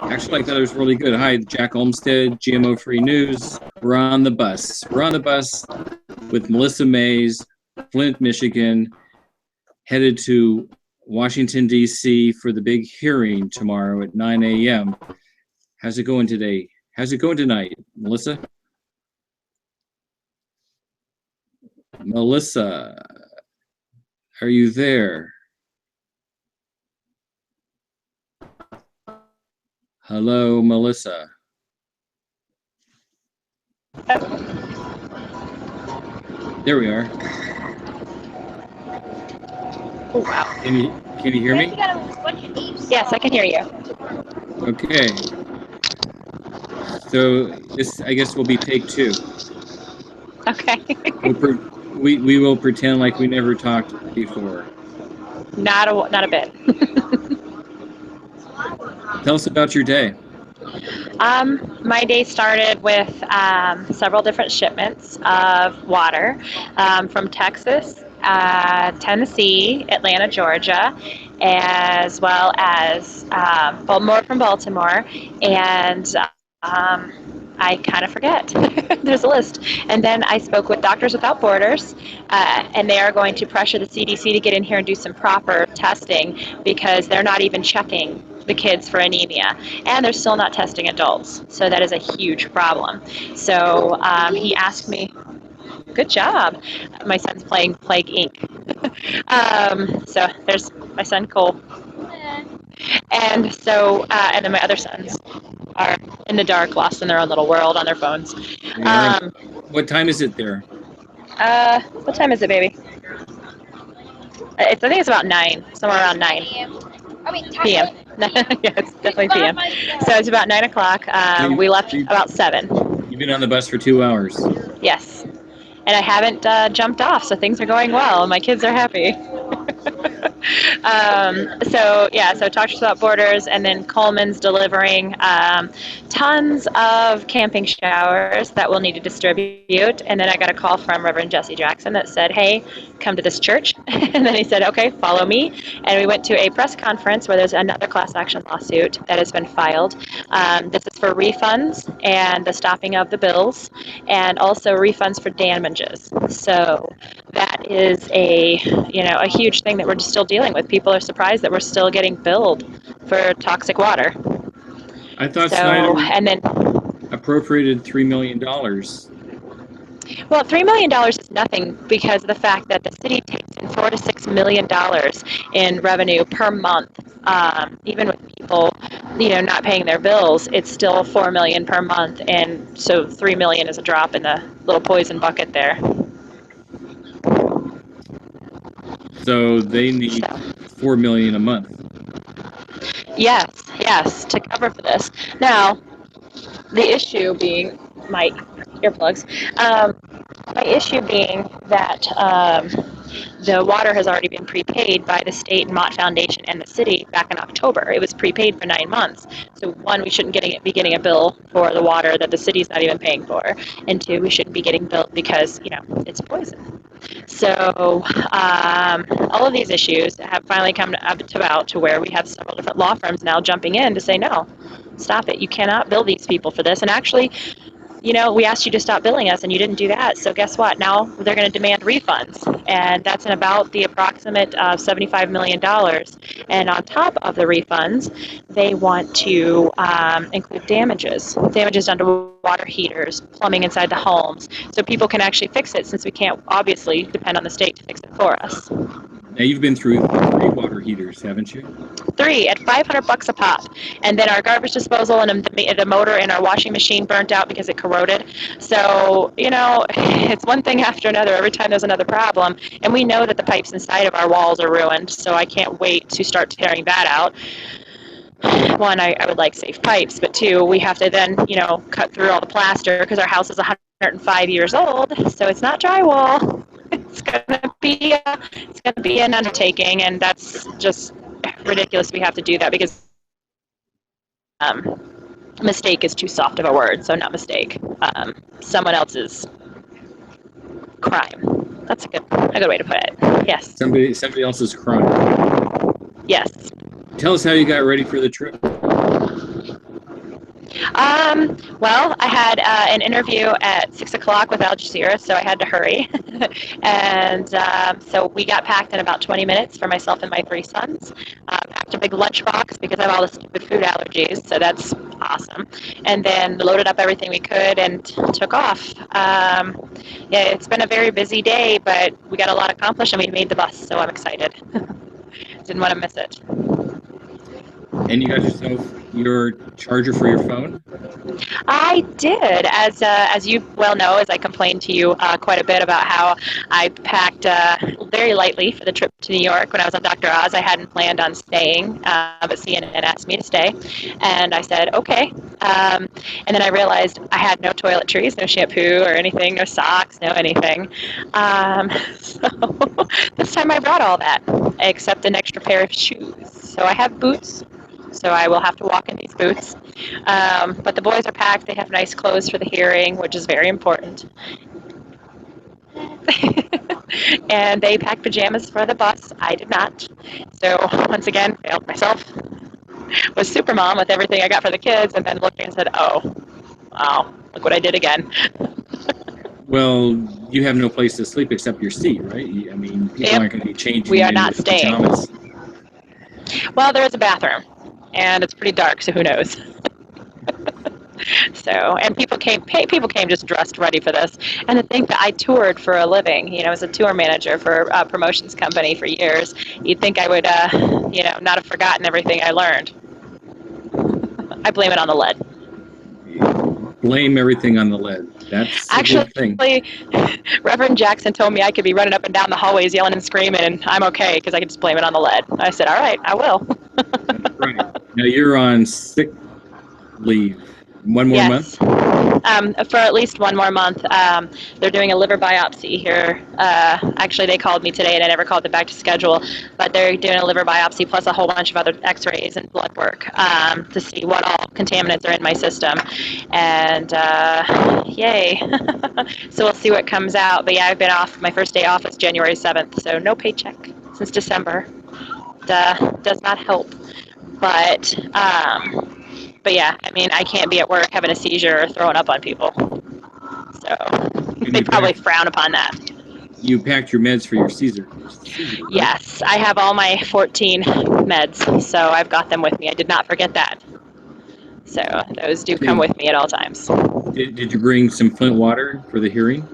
Actually, I thought it was really good. Hi, Jack Olmstead, GMO Free News. We're on the bus. We're on the bus with Melissa Mays, Flint, Michigan, headed to Washington, D.C. for the big hearing tomorrow at 9 a.m. How's it going today? How's it going tonight, Melissa? Melissa, are you there? Hello, Melissa. There we are. Oh, wow. Can you hear me? Yes, I can hear you. Okay. So this, I guess, will be take two. Okay. We will pretend like we never talked before. Not a bit. Tell us about your day. My day started with several different shipments of water from Texas, Tennessee, Atlanta, Georgia, as well as more from Baltimore, and I kind of forget. There's a list. And then I spoke with Doctors Without Borders, and they are going to pressure the CDC to get in here and do some proper testing because they're not even checking the kids for anemia, and they're still not testing adults. So that is a huge problem. So he asked me, good job. My son's playing Plague Inc. So there's my son Cole. And so, and then my other sons are in the dark, lost in their own little world on their phones. What time is it there? What time is it, baby? I think it's about 9, somewhere around 9 p.m. Yeah, it's definitely p.m. So it's about 9 o'clock. We left about 7. You've been on the bus for 2 hours. Yes. And I haven't jumped off, so things are going well, and my kids are happy. So Doctors Without Borders, and then Coleman's delivering tons of camping showers that we'll need to distribute. And then I got a call from Reverend Jesse Jackson that said, hey, come to this church. And then he said, okay, follow me. And we went to a press conference where there's another class action lawsuit that has been filed. This is for refunds and the stopping of the bills, and also refunds for damages. So that is a huge thing that we're still dealing with. People are surprised that we're still getting billed for toxic water. I thought Snyder appropriated $3 million. Well, $3 million is nothing because of the fact that the city takes in $4 to $6 million in revenue per month. Even with people, not paying their bills, it's still $4 million per month, and so $3 million is a drop in the little poison bucket there. So they need $4 million a month. Yes, to cover for this. Now, the issue being my earplugs. My issue being that the water has already been prepaid by the state and Mott Foundation and the city back in October. It was prepaid for 9 months. So 1, we shouldn't be getting a bill for the water that the city's not even paying for, and 2, we shouldn't be getting billed because it's poison. So all of these issues have finally come about to where we have several different law firms now jumping in to say, no, stop it. You cannot bill these people for this. And actually, we asked you to stop billing us and you didn't do that. So guess what? Now they're going to demand refunds. And that's in about the approximate of $75 million. And on top of the refunds, they want to include damages done to water heaters, plumbing inside the homes, so people can actually fix it, since we can't obviously depend on the state to fix it for us. Now you've been through 3 water heaters, haven't you? 3 at $500 a pop, and then our garbage disposal and the motor in our washing machine burnt out because it corroded. So it's one thing after another. Every time there's another problem, and we know that the pipes inside of our walls are ruined. So I can't wait to start tearing that out. 1, I would like safe pipes, but 2, we have to then cut through all the plaster because our house is 105 years old, so it's not drywall. It's gonna be an undertaking, and that's just ridiculous. We have to do that because mistake is too soft of a word, so not mistake. Someone else's crime. That's a good way to put it. Yes. Somebody else's crime. Yes. Tell us how you got ready for the trip. Well, I had an interview at 6 o'clock with Al Jazeera, so I had to hurry. And so we got packed in about 20 minutes for myself and my three sons. Packed a big lunchbox because I have all the stupid food allergies, so that's awesome. And then loaded up everything we could and took off. Yeah, it's been a very busy day, but we got a lot accomplished and we made the bus, so I'm excited. Didn't want to miss it. And you got yourself your charger for your phone? I did, as you well know, as I complained to you quite a bit about how I packed very lightly for the trip to New York when I was on Dr. Oz. I hadn't planned on staying, but CNN asked me to stay, and I said okay. And then I realized I had no toiletries, no shampoo or anything, no socks, no anything. So this time I brought all that, except an extra pair of shoes. So I have boots. So I will have to walk in these boots. But the boys are packed. They have nice clothes for the hearing, which is very important. And they packed pajamas for the bus. I did not. So once again, failed myself. Was super mom with everything I got for the kids, and then looked and said, "Oh, wow, look what I did again." Well, you have no place to sleep except your seat, right? I mean, people Yep. aren't going to be changing We are into not staying. pajamas. Well, there is a bathroom, and it's pretty dark, so who knows? So, and people came just dressed ready for this. And to think that I toured for a living, you know, as a tour manager for a promotions company for years, you'd think I would, you know, not have forgotten everything I learned. I blame it on the lead. Blame everything on the lead. That's a good thing. Actually, Reverend Jackson told me I could be running up and down the hallways yelling and screaming, and I'm okay because I can just blame it on the lead. I said, all right, I will. Right. Now you're on sick leave. One more month? For at least one more month. They're doing a liver biopsy here. Actually, they called me today, and I never called them back to schedule. But they're doing a liver biopsy plus a whole bunch of other X-rays and blood work to see what all contaminants are in my system. And yay! So we'll see what comes out. But yeah, I've been off. My first day off is January 7th, so no paycheck since December. Does not help. But yeah, I mean, I can't be at work having a seizure or throwing up on people. So they probably frown upon that. You packed your meds for your seizure. Yes, I have all my 14 meds, so I've got them with me. I did not forget that. So those do come with me at all times. Did you bring some Flint water for the hearing?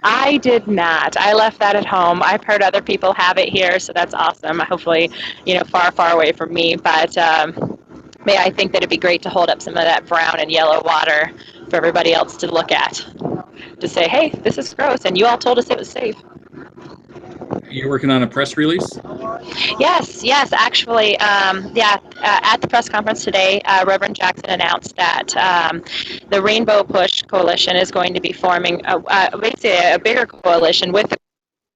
I did not. I left that at home. I've heard other people have it here, so that's awesome. Hopefully, you know, far, far away from me. But I think that it'd be great to hold up some of that brown and yellow water for everybody else to look at, to say, hey, this is gross, and you all told us it was safe. You're working on a press release? Yes, actually, at the press conference today, Reverend Jackson announced that the Rainbow Push Coalition is going to be forming basically a bigger coalition with the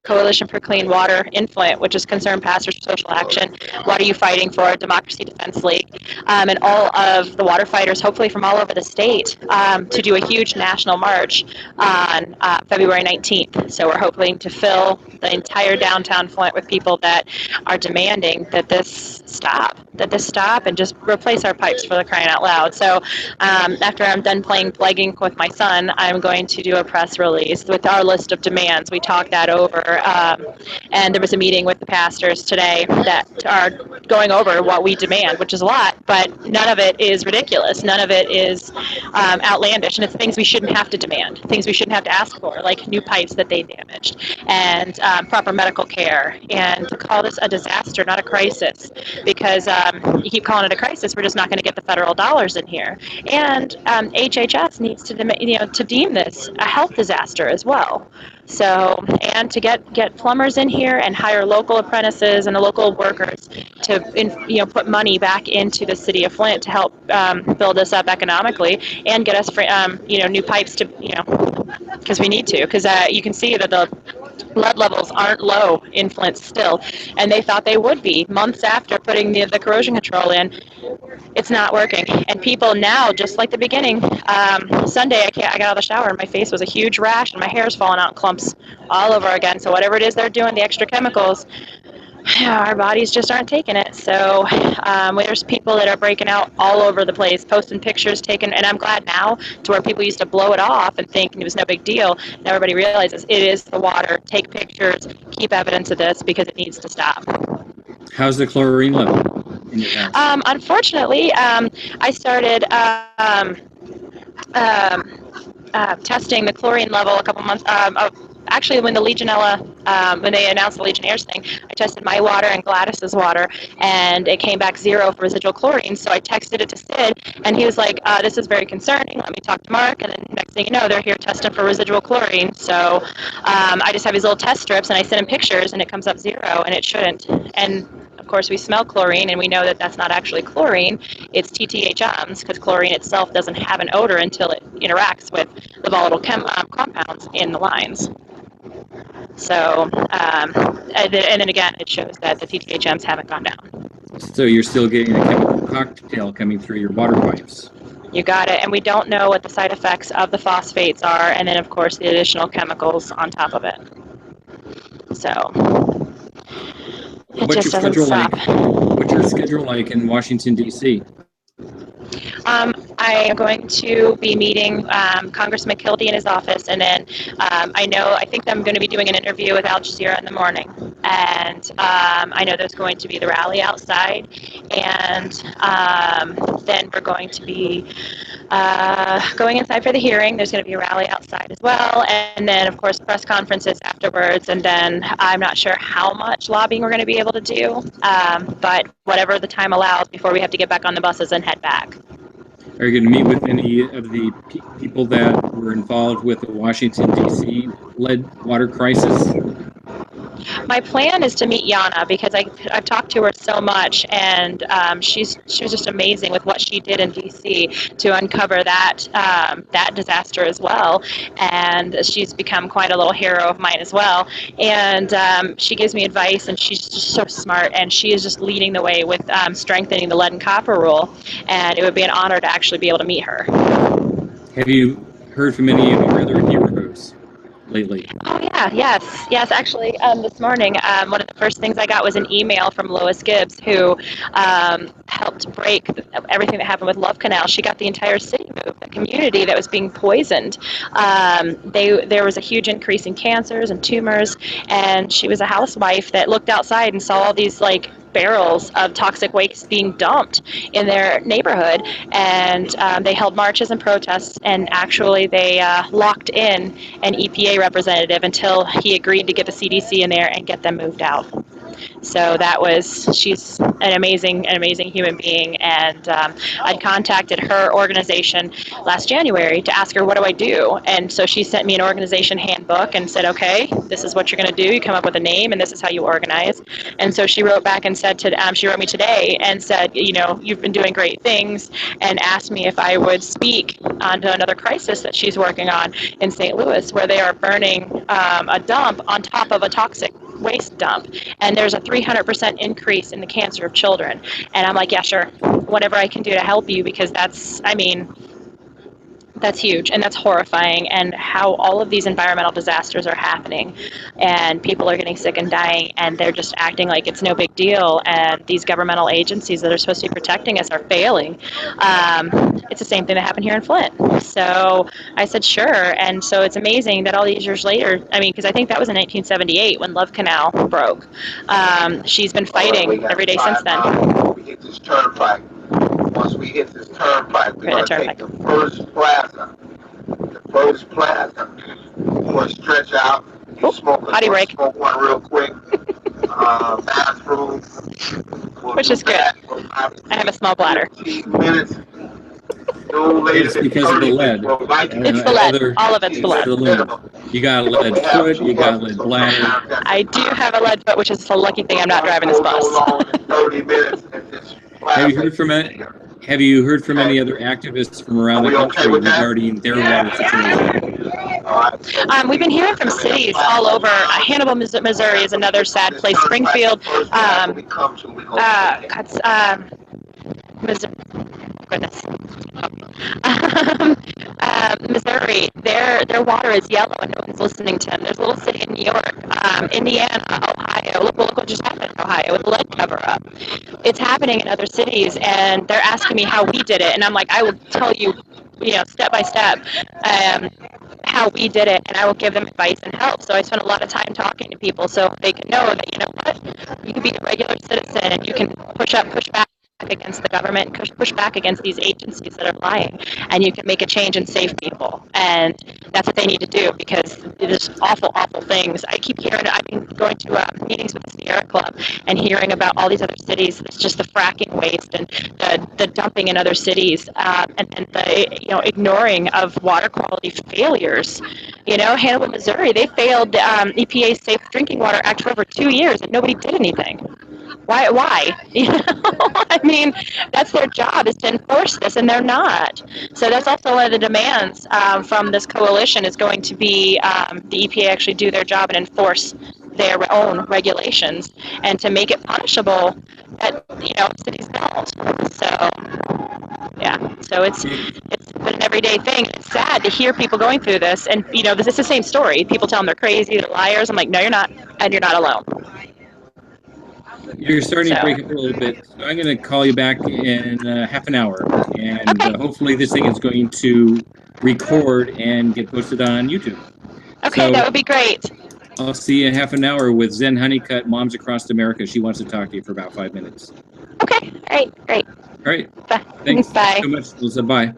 Coalition for Clean Water in Flint, which is Concerned Pastors for Social Action, What Are You Fighting For, Democracy Defense League, and all of the water fighters, hopefully from all over the state, to do a huge national march on February 19th. So we're hoping to fill the entire downtown Flint with people that are demanding that this stop, and just replace our pipes, for the crying out loud. So after I'm done plaguing with my son, I'm going to do a press release with our list of demands. We talked that over. And there was a meeting with the pastors today that are going over what we demand, which is a lot, but none of it is ridiculous. None of it is outlandish, and it's things we shouldn't have to demand, things we shouldn't have to ask for, like new pipes that they damaged, and proper medical care, and to call this a disaster, not a crisis, because you keep calling it a crisis, we're just not going to get the federal dollars in here. And HHS needs to, to deem this a health disaster as well. So, and to get plumbers in here and hire local apprentices and the local workers to put money back into the city of Flint to help build us up economically and get us new pipes to because we need to, because you can see that the lead levels aren't low in Flint still, and they thought they would be months after putting the corrosion control in. It's not working, and people now, just like the beginning, Sunday I got out of the shower and my face was a huge rash and my hair's falling out in clumps all over again. So whatever it is they're doing, the extra chemicals, our bodies just aren't taking it. So there's people that are breaking out all over the place, posting pictures, taking, and I'm glad now to where people used to blow it off and think it was no big deal. And everybody realizes it is the water. Take pictures, keep evidence of this because it needs to stop. How's the chlorine level in your house? Unfortunately, I started testing the chlorine level a couple months. Actually, when the Legionella, when they announced the Legionnaires thing, I tested my water and Gladys's water, and it came back 0 for residual chlorine. So I texted it to Sid, and he was like, "This is very concerning. Let me talk to Mark." And then next thing you know, they're here testing for residual chlorine. So I just have these little test strips, and I send him pictures, and it comes up 0, and it shouldn't. And of course, we smell chlorine, and we know that that's not actually chlorine. It's TTHMs, because chlorine itself doesn't have an odor until it interacts with the volatile compounds in the lines. So, and then again, it shows that the TTHMs haven't gone down. So you're still getting a chemical cocktail coming through your water pipes. You got it. And we don't know what the side effects of the phosphates are, and then, of course, the additional chemicals on top of it. So, it What's just your doesn't schedule stop. like? What's your schedule like in Washington, D.C.? I am going to be meeting Congressman Kildee in his office, and then I think I'm going to be doing an interview with Al Jazeera in the morning. And I know there's going to be the rally outside, and then we're going to be going inside for the hearing. There's going to be a rally outside as well, and then, of course, press conferences afterwards. And then I'm not sure how much lobbying we're going to be able to do, but whatever the time allows before we have to get back on the buses and head back. Are you going to meet with any of the people that were involved with the Washington, D.C. led water crisis? My plan is to meet Yana because I've talked to her so much, and she was just amazing with what she did in DC to uncover that disaster as well, and she's become quite a little hero of mine as well. And she gives me advice, and she's just so smart, and she is just leading the way with strengthening the lead and copper rule, and it would be an honor to actually be able to meet her. Have you heard from any of your other heroes lately? Oh yeah, yes. Actually, this morning, one of the first things I got was an email from Lois Gibbs, who helped break everything that happened with Love Canal. She got the entire city moved, the community that was being poisoned. There was a huge increase in cancers and tumors, and she was a housewife that looked outside and saw all these barrels of toxic waste being dumped in their neighborhood, and they held marches and protests, and actually they locked in an EPA representative until he agreed to get the CDC in there and get them moved out. So she's an amazing human being, and I'd contacted her organization last January to ask her, what do I do? And so she sent me an organization handbook and said, okay, this is what you're going to do. You come up with a name, and this is how you organize. And so she wrote back and said, she wrote me today and said, you've been doing great things, and asked me if I would speak onto another crisis that she's working on in St. Louis, where they are burning a dump on top of a toxic waste dump, and there's a 300% increase in the cancer of children. And I'm like, yeah, sure, whatever I can do to help you, because that's huge, and that's horrifying, and how all of these environmental disasters are happening, and people are getting sick and dying, and they're just acting like it's no big deal, and these governmental agencies that are supposed to be protecting us are failing. It's the same thing that happened here in Flint. So I said, sure. And so it's amazing that all these years later, because I think that was in 1978 when Love Canal broke. She's been fighting every day since then. We hit this turnpike. Once we hit this turnpike, we're going to take the first plaza. The first plaza. We're going to stretch out. Smoke one real quick. Bathroom. Which is good. I have a small bladder. Minutes. No it's because of the lead. It's the lead. All of it's the lead. You got a lead foot, you got a lead bladder. I do have a lead foot, which is a lucky thing I'm not driving this bus. 30 minutes. Have you heard from any other activists from around the country regarding their water situation? We've been hearing from cities all over. Hannibal, Missouri is another sad place. Springfield, Missouri, their water is yellow and no one's listening to them. There's a little city in New York, Indiana, Ohio. Ohio. Look what just happened in Ohio with the lead cover-up. It's happening in other cities, and they're asking me how we did it, and I'm like, I will tell you, step by step, how we did it, and I will give them advice and help. So I spent a lot of time talking to people so they can know that, you can be a regular citizen and you can push back against the government, push back against these agencies that are lying, and you can make a change and save people. And that's what they need to do, because there's awful, awful things. I keep hearing, I've been going to meetings with the Sierra Club and hearing about all these other cities. It's just the fracking waste and the dumping in other cities, and the ignoring of water quality failures. Hannibal, Missouri, they failed EPA's Safe Drinking Water Act for over 2 years, and nobody did anything. Why? I mean, that's their job, is to enforce this, and they're not. So that's also one of the demands from this coalition, is going to be the EPA actually do their job and enforce their own regulations, and to make it punishable that cities don't. So yeah, so it's been an everyday thing. It's sad to hear people going through this, and this is the same story. People tell them they're crazy, they're liars. I'm like, no, you're not, and you're not alone. You're starting to break up a little bit. So I'm going to call you back in half an hour, and Okay. Hopefully this thing is going to record and get posted on YouTube. Okay, So that would be great. I'll see you in half an hour with Zen Honeycutt, Moms Across America. She wants to talk to you for about 5 minutes. Okay, all right, great. All right. Bye. Thanks Bye. so much, Melissa. Bye.